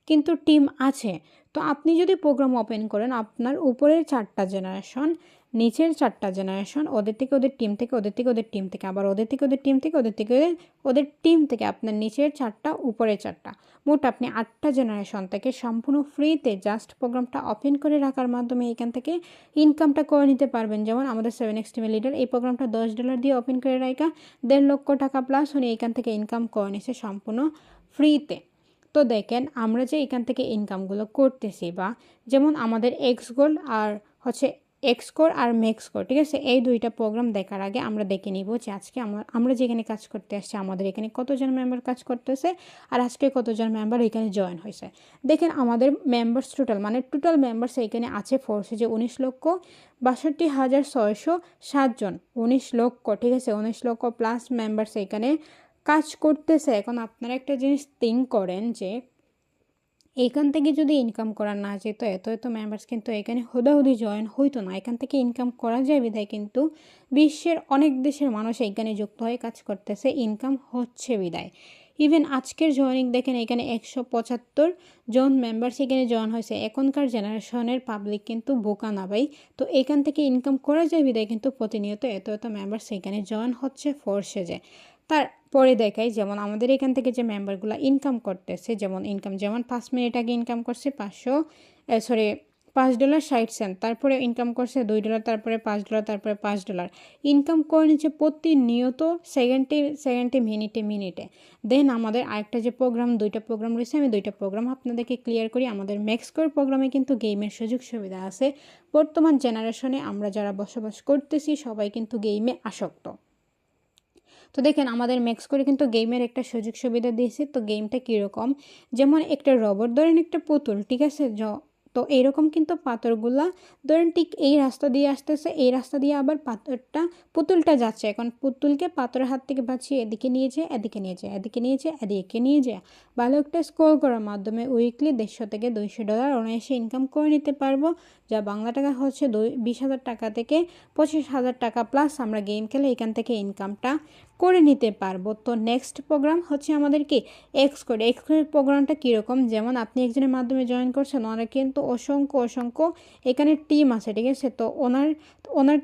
কিন্তু টিম আছে। তো আপনি যদি প্রোগ্রাম ওপেন করেন, আপনার উপরের 4টা জেনারেশন, নিচের 4টা জেনারেশন, ওদের থেকে ওদের টিম থেকে, ওদের থেকে ওদের টিম থেকে, আবার ওদের থেকে ওদের টিম থেকে, ওদের থেকে ওদের টিম থেকে, আপনার নিচের 4টা উপরের 4টা, মোট আপনি 8টা জেনারেশন থেকে সম্পূর্ণ ফ্রিতে জাস্ট প্রোগ্রামটা ওপেন করে রাখার মাধ্যমে এখান থেকে ইনকামটা করে নিতে পারবেন। যেমন আমাদের 7x টিম লিডার এই প্রোগ্রামটা $10 দিয়ে ওপেন করে রাখা 1.5 লক্ষ টাকা প্লাস উনি এখান থেকে ইনকাম করে নিছে সম্পূর্ণ ফ্রিতে। তো দেখেন আমরা যে এখান থেকে ইনকামগুলো করতেছি, বা যেমন আমাদের এক্স গোল আর হচ্ছে এক্সকোর আর মেক্সকোর, ঠিক আছে, এই 2টা প্রোগ্রাম দেখার আগে আমরা দেখে নিব যে আজকে আমরা যেখানে কাজ করতে আসছি আমাদের এখানে কতজন মেম্বার কাজ করতেছে আর আজকে কতজন মেম্বার এখানে জয়েন হয়েছে। দেখেন আমাদের মেম্বার্স টোটাল, মানে টোটাল মেম্বার্স এখানে আছে ফোর্সে যে 19,62,607 জন, 19 লক্ষ, ঠিক আছে, 19 লক্ষ প্লাস মেম্বার্স এখানে কাজ করতেছে। এখন আপনারা একটা জিনিস থিঙ্ক করেন যে এখান থেকে যদি ইনকাম করা না যেত, এত এত মেম্বার্স কিন্তু এখানে হুদাহুদি জয়েন হইতো না। এখান থেকে ইনকাম করা যায় বিধায় কিন্তু বিশ্বের অনেক দেশের মানুষ এখানে যুক্ত হয়ে কাজ করতেছে, ইনকাম হচ্ছে বিদায়। ইভেন আজকের জয়েনিং দেখেন এখানে 175 জন মেম্বার্স এখানে জয়েন হয়েছে। এখনকার জেনারেশনের পাবলিক কিন্তু বোকা না ভাই। তো এখান থেকে ইনকাম করা যায় বিদায় কিন্তু প্রতিনিয়ত এত এত মেম্বার্স এখানে জয়েন হচ্ছে ফোর্সে যায়। তারপরে দেখাই যেমন আমাদের এখান থেকে যে মেম্বারগুলো ইনকাম করতেছে, যেমন 5 মিনিট আগে ইনকাম করছে $5.60, তারপরে ইনকাম করছে $2, তারপরে $5, তারপরে $5 ইনকাম করে নিচ্ছে প্রতিনিয়ত সেকেন্ডে মিনিটে। দেন আমাদের আরেকটা যে প্রোগ্রাম, 2টা প্রোগ্রাম রয়েছে, আমি 2টা প্রোগ্রাম আপনাদেরকে ক্লিয়ার করি। আমাদের মেক্সকোর প্রোগ্রামে কিন্তু গেমের সুযোগ সুবিধা আছে। বর্তমান জেনারেশনে আমরা যারা বসবাস করতেছি সবাই কিন্তু গেমে আসক্ত। তো দেখেন আমাদের মেক্সকোরে কিন্তু গেমের একটা সুযোগ সুবিধা দিয়েছে। তো গেমটা কীরকম, যেমন একটা রবট ধরেন, একটা পুতুল, ঠিক আছে, তো এইরকম কিন্তু পাথরগুলা ধরেন ঠিক এই রাস্তা দিয়ে আসতেছে, এই রাস্তা দিয়ে আবার পুতুলটা যাচ্ছে। এখন পুতুলকে পাথরের হাত থেকে বাঁচিয়ে এদিকে নিয়ে যায়, এদিকে নিয়ে যায়, এদিকে নিয়ে যায়, এদিকে নিয়ে যায়, ভালো একটা স্কোর করার মাধ্যমে উইকলি $150 থেকে $200 অনায়াসে ইনকাম করে নিতে পারবো, যা বাংলা টাকা হচ্ছে 20,000 টাকা থেকে 25,000 টাকা প্লাস আমরা গেম খেলে এখান থেকে ইনকামটা করে নিতে পারবো। তো নেক্সট প্রোগ্রাম হচ্ছে আমাদের কি এক্সকোড প্রোগ্রামটা কীরকম, যেমন আপনি একজনের মাধ্যমে জয়েন করছেন, ওনার কিন্তু অসংখ্য এখানে টিম আছে, ঠিক আছে। তো ওনার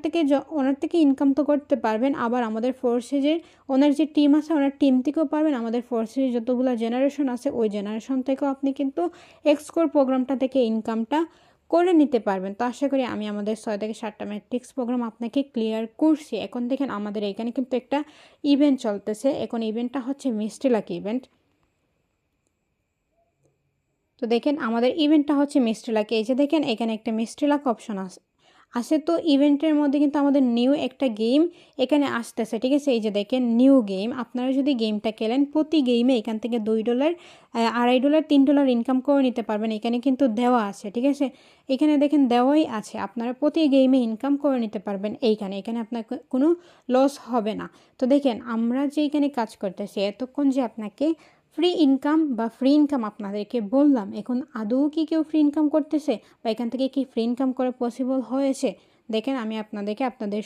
থেকে ইনকাম তো করতে পারবেন, আবার আমাদের ফোর্সে যে ওনার যে টিম আছে ওনার টিম থেকেও পারবেন, আমাদের ফোর্সে যতগুলো জেনারেশন আছে ওই জেনারেশন থেকেও আপনি কিন্তু এক্সকোড প্রোগ্রামটা থেকে ইনকামটা করে নিতে পারবেন। তো আশা করি আমি আমাদের 6 থেকে 7টা ম্যাট্রিক্স প্রোগ্রাম আপনাকে ক্লিয়ার করছি। এখন দেখেন আমাদের এখানে কিন্তু একটা ইভেন্ট চলতেছে। এখন ইভেন্টটা হচ্ছে মিষ্টি লাকি ইভেন্ট। তো দেখেন আমাদের ইভেন্টটা হচ্ছে মিষ্টি লাকি। এই যে দেখেন এখানে একটা মিষ্টি লাক অপশন আছে। তো ইভেন্টের মধ্যে কিন্তু আমাদের নিউ একটা গেম এখানে আসতেছে, ঠিক আছে। এই যে দেখেন নিউ গেম, আপনারা যদি গেমটা খেলেন প্রতি গেমে এখান থেকে $2, $2.5, $3 ইনকাম করে নিতে পারবেন। এখানে কিন্তু দেওয়া আছে, ঠিক আছে, এখানে দেখেন দেওয়াই আছে, আপনারা প্রতি গেমে ইনকাম করে নিতে পারবেন। এখানে আপনার কোনো লস হবে না। তো দেখেন আমরা যে এখানে কাজ করতেছি এতক্ষণ যে আপনাকে ফ্রি ইনকাম আপনাদেরকে বললাম, এখন আদৌ কি কেউ ফ্রি ইনকাম করতেছে বা এখান থেকে কি ফ্রি ইনকাম করা পসিবল হয়েছে? দেখেন আমি আপনাদেরকে আপনাদের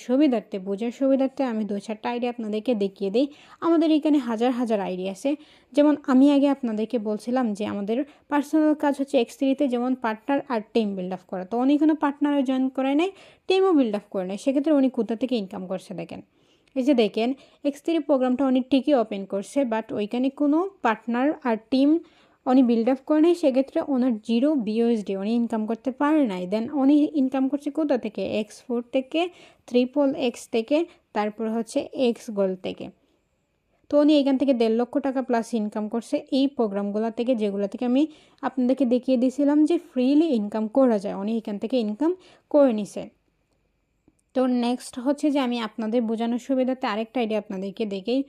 বোঝার সুবিধার্থে আমি 2-4টা আইডিয়া আপনাদেরকে দেখিয়ে দিই। আমাদের এখানে হাজার আইডিয়া আছে। যেমন আমি আগে আপনাদেরকে বলছিলাম যে আমাদের পার্সোনাল কাজ হচ্ছে X3-তে যেমন পার্টনার আর টিম বিল্ড আপ করা। তো উনি কোনো পার্টনারও জয়েন করে নেয়, টিমও বিল্ড আপ করে নেয়, সেক্ষেত্রে উনি কোথা থেকে ইনকাম করছে দেখেন। এই যে দেখেন X3 প্রোগ্রামটা উনি ঠিকই ওপেন করছে, বাট ওইখানে কোনো পার্টনার আর টিম উনি বিল্ড আপ করে নেয়, সেক্ষেত্রে ওনার 0 BUSD উনি ইনকাম করতে পারে নাই। দেন উনি ইনকাম করছে কোথা থেকে, X4 থেকে, XXX থেকে, তারপর হচ্ছে এক্স গোল থেকে। তো উনি এখান থেকে 1.5 লক্ষ টাকা প্লাস ইনকাম করছে এই প্রোগ্রামগুলো থেকে, যেগুলো থেকে আমি আপনাদেরকে দেখিয়ে দিয়েছিলাম যে ফ্রিলি ইনকাম করা যায়, উনি এখান থেকে ইনকাম করে নিছে। তো নেক্সট হচ্ছে যে আমি আপনাদের বোঝানোর সুবিধাতে আরেকটা আইডিয়া আপনাদেরকে দেখেই,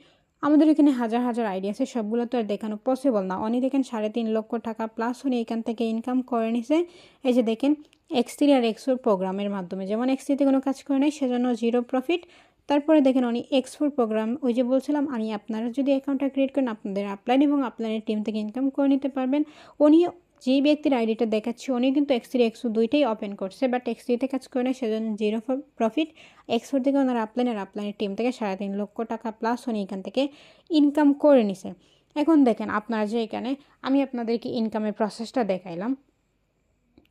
আমাদের এখানে হাজার আইডিয়া আছে, সবগুলো তো আর দেখানো পসিবল না। উনি দেখেন 3.5 লক্ষ টাকা প্লাস উনি এখান থেকে ইনকাম করে নিছে। এই যে দেখেন X3 আর X4 প্রোগ্রামের মাধ্যমে, যেমন X3-তে কোনো কাজ করে নাই সেজন্য 0 প্রফিট, তারপরে দেখেন উনি X4 প্রোগ্রাম, ওই যে বলছিলাম আমি, আপনারা যদি অ্যাকাউন্টটা ক্রিয়েট করেন আপনাদের আপলাইন এবং আপলাইনের টিম থেকে ইনকাম করে নিতে পারবেন। উনি যে ব্যক্তির আইডিটা দেখাচ্ছি উনি কিন্তু X3 X2 দুইটাই ওপেন করছে, বাট X3তে কাজ করে না, সেজন্য জিরো প্রফিট। X4 থেকে ওনার আপলাইনের টিম থেকে 3.5 লক্ষ টাকা প্লাস উনি এখান থেকে ইনকাম করে নিছে। এখন দেখেন আপনারা যে এখানে আমি আপনাদেরকে ইনকামের প্রসেসটা দেখাইলাম,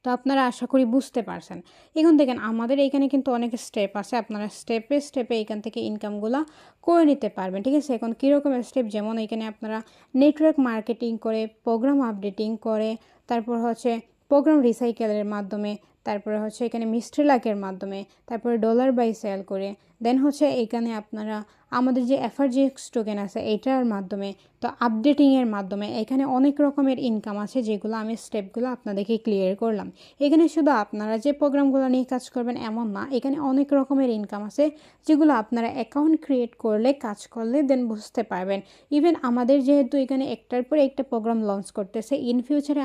তো আপনারা আশা করি বুঝতে পারছেন। এখন দেখেন আমাদের এখানে কিন্তু অনেক স্টেপ আছে, আপনারা স্টেপে স্টেপে এখান থেকে ইনকামগুলো করে নিতে পারবেন, ঠিক আছে। এখন কীরকম স্টেপ, যেমন এখানে আপনারা নেটওয়ার্ক মার্কেটিং করে, প্রোগ্রাম আপডেটিং করে, তারপর হচ্ছে প্রোগ্রাম রিসাইকেলের মাধ্যমে, তারপরে হচ্ছে এখানে মিস্ট্রি লাকের মাধ্যমে, তারপরে ডলার বাই সেল করে, দেন হচ্ছে এখানে আপনারা আমাদের যে FRGX টোকেন আছে এটার মাধ্যমে, তো আপডেটিংয়ের মাধ্যমে এখানে অনেক রকমের ইনকাম আছে, যেগুলো আমি স্টেপগুলো আপনাদেরকে ক্লিয়ার করলাম। এখানে শুধু আপনারা যে প্রোগ্রামগুলো নিয়ে কাজ করবেন এমন না, এখানে অনেক রকমের ইনকাম আছে যেগুলো আপনারা অ্যাকাউন্ট ক্রিয়েট করলে, কাজ করলে দেন বুঝতে পারবেন। ইভেন আমাদের যেহেতু এখানে একটার পর একটা প্রোগ্রাম লঞ্চ করতেছে, ইন ফিউচারে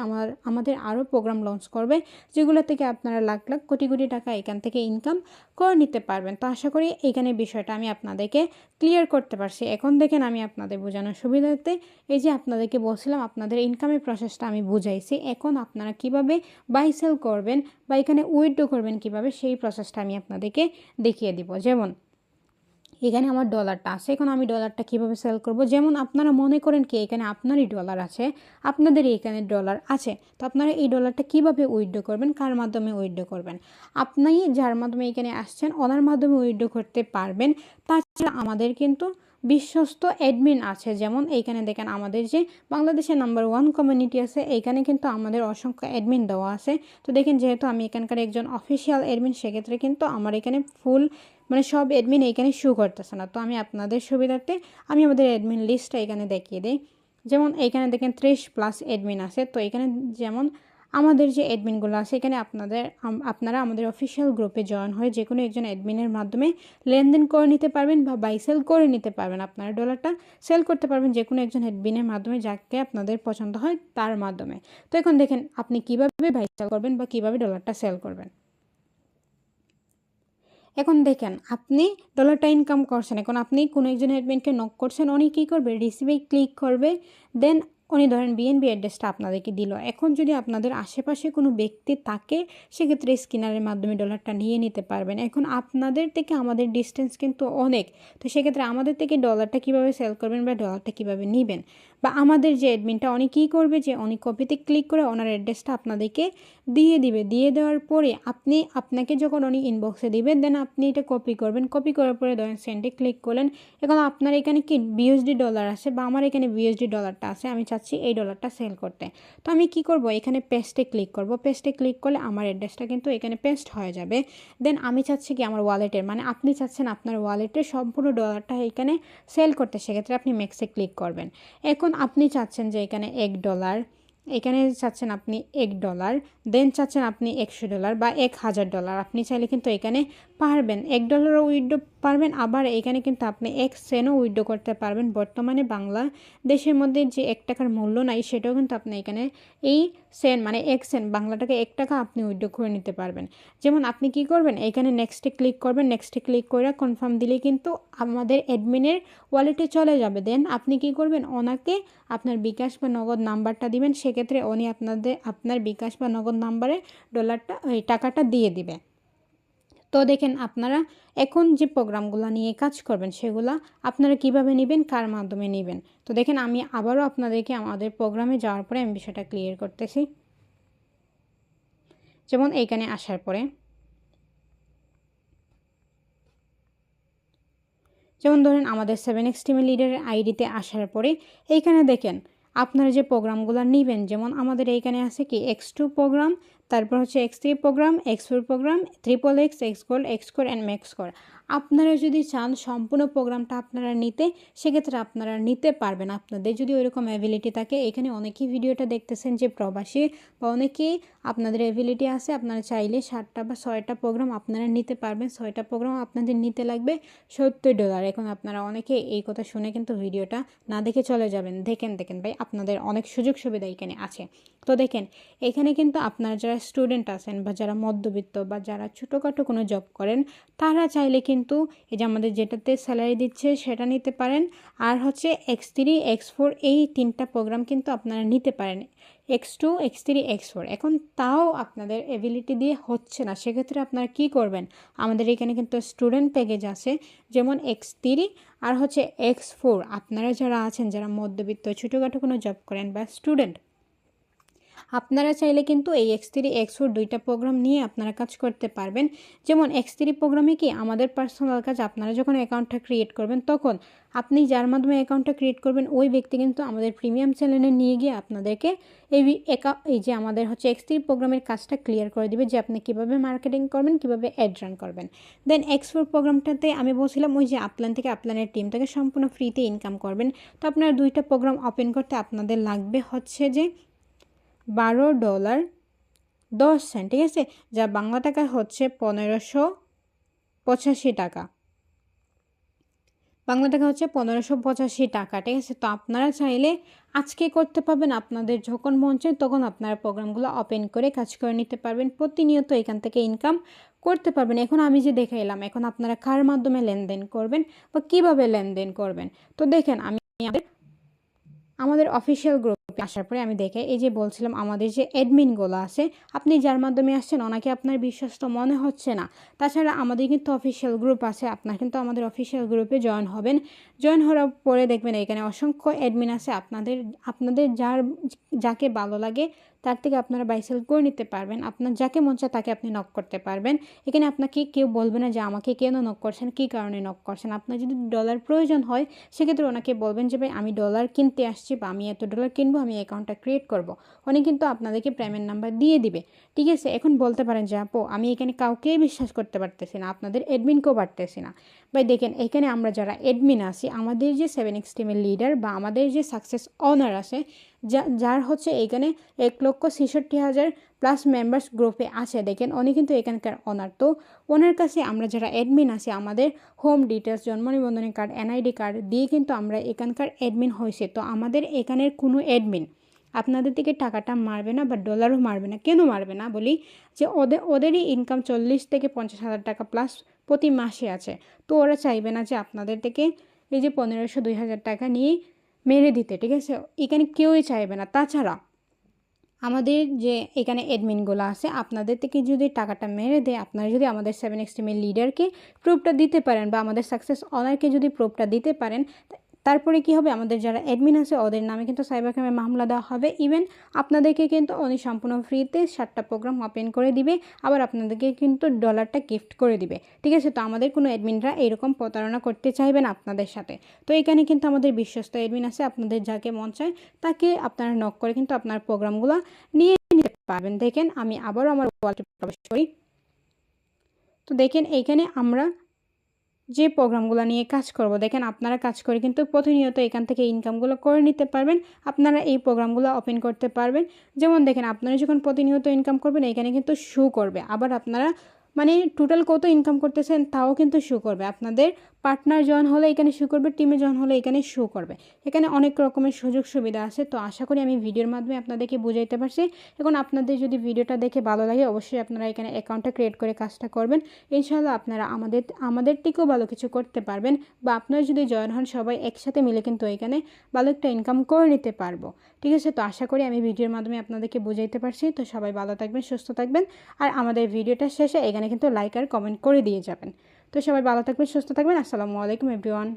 আমাদের আরও প্রোগ্রাম লঞ্চ করবে, যেগুলো থেকে আপনারা লাখ লাখ কোটি কোটি টাকা এখান থেকে ইনকাম করে নিতে পারবেন। তো আশা করি এখানে বিষয়টা আমি আপনাদেরকে ক্লিয়ার করতে পারছি। এখন দেখেন আমি আপনাদের বোঝানোর সুবিধার্থে এই যে আপনাদেরকে বলছিলাম আপনাদের ইনকামের প্রসেসটা আমি বুঝাইছি। এখন আপনারা কিভাবে বাই সেল করবেন বা এখানে উইথড্র করবেন কিভাবে, সেই প্রসেসটা আমি আপনাদেরকে দেখিয়ে দিব। যেমন এখানে আমার ডলারটা আছে, এখন আমি ডলারটা কিভাবে সেল করব। যেমন আপনারা মনে করেন কি এখানে আপনারই ডলার আছে, আপনাদের এখানে ডলার আছে, তো আপনারা এই ডলারটা কিভাবে উইথড্র করবেন, কার মাধ্যমে উইথড্র করবেন, আপনি যার মাধ্যমে এখানে আসছেন ওনার মাধ্যমে উইথড্র করতে পারবেন। তাছাড়া আমাদের কিন্তু বিশ্বস্ত অ্যাডমিন আছে, যেমন এইখানে দেখেন আমাদের যে বাংলাদেশের নাম্বার 1 কমিউনিটি আছে, এইখানে কিন্তু আমাদের অসংখ্য অ্যাডমিন দেওয়া আছে। তো দেখেন যেহেতু আমি এখানকার একজন অফিসিয়াল অ্যাডমিন, সেক্ষেত্রে কিন্তু আমার এখানে ফুল মানে সব অ্যাডমিন এখানে শো করতেছে না। তো আমি আপনাদের সুবিধার্থে আমি আমাদের অ্যাডমিন লিস্টটা এখানে দেখিয়ে দিই। যেমন এইখানে দেখেন 30+ অ্যাডমিন আছে। তো এখানে যেমন আমাদের যে অ্যাডমিনগুলো আছে, এখানে আপনারা আমাদের অফিসিয়াল গ্রুপে জয়েন হয়ে যে কোনো একজন অ্যাডমিনের মাধ্যমে লেনদেন করে নিতে পারবেন বা বাই সেল করে নিতে পারবেন। আপনারা ডলারটা সেল করতে পারবেন যে কোনো একজন অ্যাডমিনের মাধ্যমে, যাকে আপনাদের পছন্দ হয় তার মাধ্যমে। তো এখন দেখেন আপনি কিভাবে বাই সেল করবেন বা কিভাবে ডলারটা সেল করবেন। এখন দেখেন আপনি ডলারটা ইনকাম করছেন, এখন আপনি কোনো একজন অ্যাডমিনকে নক করছেন, উনি কী করবে, রিসিভে ক্লিক করবে, দেন উনি ধরেন বিএনবি অ্যাড্রেসটা আপনাদেরকে দিল। এখন যদি আপনাদের আশেপাশে কোনো ব্যক্তি থাকে, সেক্ষেত্রে স্ক্যানারের মাধ্যমে ডলারটা নিয়ে নিতে পারবেন। এখন আপনাদের থেকে আমাদের ডিস্টেন্স কিন্তু অনেক, তো সেক্ষেত্রে আমাদের থেকে ডলারটা কীভাবে সেল করবেন বা ডলারটা কীভাবে নেবেন, বা আমাদের যে অ্যাডমিনটা উনি কী করবে, যে উনি কপিতে ক্লিক করে ওনার অ্যাড্রেসটা আপনাদেরকে দিয়ে দিবে। দিয়ে দেওয়ার পরে আপনাকে যখন উনি ইনবক্সে দিবেন, দেন আপনি এটা কপি করবেন। কপি করার পরে ধরেন সেন্ডে ক্লিক করলেন। এখন আপনার এখানে কি বিএসডি ডলার আছে, বা আমার এখানে বিএসডি ডলারটা আছে, আমি চাচ্ছি এই ডলারটা সেল করতে। তো আমি কি করব, এখানে পেস্টে ক্লিক করব। পেস্টে ক্লিক করলে আমার অ্যাড্রেসটা কিন্তু এখানে পেস্ট হয়ে যাবে। দেন আমি চাচ্ছি কি আমার ওয়ালেটের, মানে আপনি চাচ্ছেন আপনার ওয়ালেটের সম্পূর্ণ ডলারটা এখানে সেল করতে, সেক্ষেত্রে আপনি ম্যাক্সে ক্লিক করবেন। এখন আপনি চাচ্ছেন যে এখানে $1, এখানে চাচ্ছেন আপনি $1, দেন চাচ্ছেন আপনি $100 বা $1000, আপনি চাইলে কিন্তু এখানে পারবেন $1 উইথড্র পারবেন। আবার এখানে কিন্তু আপনি 1 সেন্টও উইথড্র করতে পারবেন। বর্তমানে বাংলাদেশের মধ্যে যে 1 টাকার মূল্য নাই, সেটাও কিন্তু আপনি এখানে এই সেন্ট মানে 1 সেন্ট, বাংলা টাকা 1 টাকা আপনি উইথড্র করে নিতে পারবেন। যেমন আপনি কি করবেন, এখানে নেক্সটে ক্লিক করবেন। নেক্সটে ক্লিক করে কনফার্ম দিলে কিন্তু আমাদের অ্যাডমিনের ওয়ালেটে চলে যাবে। দেন আপনি কি করবেন, ওনাকে আপনার বিকাশ বা নগদ নাম্বারটা দিবেন, সেক্ষেত্রে উনি আপনার বিকাশ বা নগদ নাম্বারে টাকাটা দিয়ে দিবে। তো দেখেন আপনারা এখন যে প্রোগ্রামগুলো নিয়ে কাজ করবেন, সেগুলো আপনারা কিভাবে নেবেন, কার মাধ্যমে নেবেন। তো দেখেন আমি আবারও আপনাদেরকে আমাদের প্রোগ্রামে যাওয়ার পরে আমি বিষয়টা ক্লিয়ার করতেছি। যেমন এইখানে আসার পরে, যেমন ধরেন আমাদের 7x টিম লিডারের আইডিতে আসার পরে এইখানে দেখেন আপনারা যে প্রোগ্রামগুলো নেবেন, যেমন আমাদের এইখানে আছে কি X2 প্রোগ্রাম, তারপর হচ্ছে X3 program, X4 program, XXX, Xgold, Xcore and Maxcore। আপনারা যদি চান সম্পূর্ণ প্রোগ্রামটা আপনারা নিতে, সেক্ষেত্রে আপনারা নিতে পারবেন। আপনাদের যদি ওইরকম অ্যাবিলিটি থাকে, এখানে অনেকেই ভিডিওটা দেখতেছেন যে প্রবাসী, বা অনেকেই আপনাদের অ্যাবিলিটি আছে, আপনারা চাইলে 7টা বা 6টা প্রোগ্রাম আপনারা নিতে পারবেন। 6টা প্রোগ্রাম আপনাদের নিতে লাগবে $70। এখন আপনারা অনেকে এই কথা শুনে কিন্তু ভিডিওটা না দেখে চলে যাবেন। দেখেন ভাই, আপনাদের অনেক সুযোগ সুবিধা এখানে আছে। তো দেখেন এখানে কিন্তু আপনারা যারা যারা স্টুডেন্ট আছেন বা যারা মধ্যবিত্ত বা যারা ছোটোখাটো কোনো জব করেন, তারা চাইলে কিন্তু এই যে আমাদের যেটাতে স্যালারি দিচ্ছে সেটা নিতে পারেন। আর হচ্ছে X3 X4 এই 3টা প্রোগ্রাম কিন্তু আপনারা নিতে পারেন। X2 X3 X4 এখন তাও আপনাদের এবিলিটি দিয়ে হচ্ছে না, সেক্ষেত্রে আপনারা কি করবেন, আমাদের এখানে কিন্তু স্টুডেন্ট প্যাকেজ আছে, যেমন X3 আর হচ্ছে X4। আপনারা যারা আছেন, যারা মধ্যবিত্ত ছোটোখাটো কোনো জব করেন বা স্টুডেন্ট, আপনারা চাইলে কিন্তু এই X3 X4 দুইটা প্রোগ্রাম নিয়ে আপনারা কাজ করতে পারবেন। যেমন X3 প্রোগ্রামে কি আমাদের পার্সোনাল কাজ, আপনারা যখন অ্যাকাউন্টটা ক্রিয়েট করবেন তখন আপনি যার মাধ্যমে অ্যাকাউন্টটা ক্রিয়েট করবেন ওই ব্যক্তি কিন্তু আমাদের প্রিমিয়াম চ্যানেলে নিয়ে গিয়ে আপনাদেরকে এই যে আমাদের হচ্ছে X3 প্রোগ্রামের কাজটা ক্লিয়ার করে দিবে, যে আপনি কীভাবে মার্কেটিং করবেন, কীভাবে অ্যাড রান করবেন। দেন X4 প্রোগ্রামটাতে আমি বলছিলাম ওই যে আপলাইন থেকে আপলাইনের টিম থেকে সম্পূর্ণ ফ্রিতে ইনকাম করবেন। তো আপনারা দুইটা প্রোগ্রাম ওপেন করতে আপনাদের লাগবে হচ্ছে যে $12.10, ঠিক আছে, যা বাংলা টাকায় হচ্ছে 1585 টাকা। বাংলা টাকা হচ্ছে 1585 টাকা, ঠিক আছে। তো আপনারা চাইলে আজকে করতে পারবেন, আপনাদের যখন মন চায় তখন আপনারা প্রোগ্রামগুলো ওপেন করে কাজ করে নিতে পারবেন, প্রতিনিয়ত এখান থেকে ইনকাম করতে পারবেন। এখন আমি যে দেখাইলাম, এখন আপনারা কার মাধ্যমে লেনদেন করবেন বা কীভাবে লেনদেন করবেন, তো দেখেন আমি আমাদের অফিসিয়াল গ্রুপে আসার পরে আমি দেখে এই যে বলছিলাম আমাদের যে অ্যাডমিনগুলো আছে, আপনি যার মাধ্যমে আসছেন ওনাকে আপনার বিশ্বস্ত মনে হচ্ছে না। তাছাড়া আমাদের কিন্তু অফিসিয়াল গ্রুপ আছে, আপনার কিন্তু আমাদের অফিসিয়াল গ্রুপে জয়েন হবেন। জয়েন হওয়ার পরে দেখবেন এখানে অসংখ্য অ্যাডমিন আছে, আপনাদের যাকে ভালো লাগে তার থেকে আপনারা বাইসেল করে নিতে পারবেন। আপনার যাকে মন চায় তাকে আপনি নক করতে পারবেন। এখানে আপনাকে কেউ বলবে না যে আমাকে কেন নক করছেন, কী কারণে নক করছেন। আপনার যদি ডলার প্রয়োজন হয় সেক্ষেত্রে ওনাকে বলবেন যে ভাই আমি ডলার কিনতে আসছি বা আমি এত ডলার কিনবো, আমি অ্যাকাউন্টটা ক্রিয়েট করব। উনি কিন্তু আপনাদেরকে পেমেন্ট নাম্বার দিয়ে দিবে, ঠিক আছে। এখন বলতে পারেন যে আপু আমি এখানে কাউকেই বিশ্বাস করতে পারতেছি না, আপনাদের অ্যাডমিনকেও পারতেছি না। ভাই দেখেন এখানে আমরা যারা অ্যাডমিন আছি, আমাদের যে 7x টিমের লিডার বা আমাদের যে সাকসেস অনার আছে, যার হচ্ছে এখানে 1,66,000 প্লাস মেম্বার্স গ্রুপে আছে, দেখেন উনি কিন্তু এখানকার অনার। তো ওনার কাছে আমরা যারা অ্যাডমিন আছি, আমাদের হোম ডিটেলস, জন্ম নিবন্ধনী কার্ড, NID কার্ড দিয়ে কিন্তু আমরা এখানকার অ্যাডমিন হয়েছে। তো আমাদের এখানের কোনো অ্যাডমিন আপনাদের থেকে টাকাটা মারবে না বা ডলারও মারবে না। কেন মারবে না বলি, যে ওদেরই ইনকাম 40 থেকে 50,000 টাকা প্লাস প্রতি মাসে আছে। তো ওরা চাইবে না যে আপনাদের থেকে এই যে 1500-2000 টাকা নিয়ে মেরে দিতে, ঠিক আছে, এখানে কেউই চাইবে না। তাছাড়া আমাদের যে এখানে অ্যাডমিনগুলো আছে, আপনাদের থেকে যদি টাকাটা মেরে দেয়, আপনারা যদি আমাদের 7x টিমের লিডারকে প্রুফটা দিতে পারেন বা আমাদের সাকসেস অনারকে যদি প্রুফটা দিতে পারেন, তারপরে কি হবে, আমাদের যারা অ্যাডমিন আছে ওদের নামে কিন্তু সাইবার ক্রাইমে মামলা দেওয়া হবে। ইভেন আপনাদেরকে কিন্তু উনি সম্পূর্ণ ফ্রিতে 7টা প্রোগ্রাম ওপেন করে দিবে, আবার আপনাদেরকে কিন্তু ডলারটা গিফট করে দিবে, ঠিক আছে। তো আমাদের কোনো অ্যাডমিনরা এরকম প্রতারণা করতে চাইবে না আপনাদের সাথে। তো এখানে কিন্তু আমাদের বিশ্বস্ত অ্যাডমিন আছে, আপনাদের যাকে মন চায় তাকে আপনারা নক করে কিন্তু আপনার প্রোগ্রামগুলো নিয়ে নিতে পারবেন। দেখেন আমি আবারও আমার ওয়ালেটে প্রবেশ করি। তো দেখেন এইখানে আমরা যে প্রোগ্রামগুলো নিয়ে কাজ করব, দেখেন আপনারা কাজ করে কিন্তু প্রতিনিয়ত এখান থেকে ইনকামগুলো করে নিতে পারবেন। আপনারা এই প্রোগ্রামগুলো ওপেন করতে পারবেন। যেমন দেখেন আপনারা যখন প্রতিনিয়ত ইনকাম করবেন এখানে কিন্তু শো করবে, আবার আপনারা মানে টোটাল কত ইনকাম করতেছেন তাও কিন্তু শো করবে। আপনাদের পার্টনার জয়েন হলে এখানে শো করবে, টিমে জয়েন হলে এখানে শো করবে। এখানে অনেক রকমের সুযোগ সুবিধা আছে। তো আশা করি আমি ভিডিওর মাধ্যমে আপনাদেরকে বুঝাইতে পারছি। এখন আপনাদের যদি ভিডিওটা দেখে ভালো লাগে অবশ্যই আপনারা এখানে অ্যাকাউন্টটা ক্রিয়েট করে কাজটা করবেন। ইনশাআল্লাহ আপনারা আমাদের থেকেও ভালো কিছু করতে পারবেন, বা আপনারা যদি জয়েন হন সবাই একসাথে মিলে কিন্তু এখানে ভালো একটা ইনকাম করে নিতে পারবো, ঠিক আছে। তো আশা করি আমি ভিডিওর মাধ্যমে আপনাদেরকে বুঝাইতে পারছি। তো সবাই ভালো থাকবেন, সুস্থ থাকবেন, আর আমাদের ভিডিওটা শেষে এখানে কিন্তু লাইক আর কমেন্ট করে দিয়ে যাবেন। তো সবাই ভালো থাকবেন, সুস্থ থাকবেন। আসসালামু আলাইকুম এভরিওয়ান।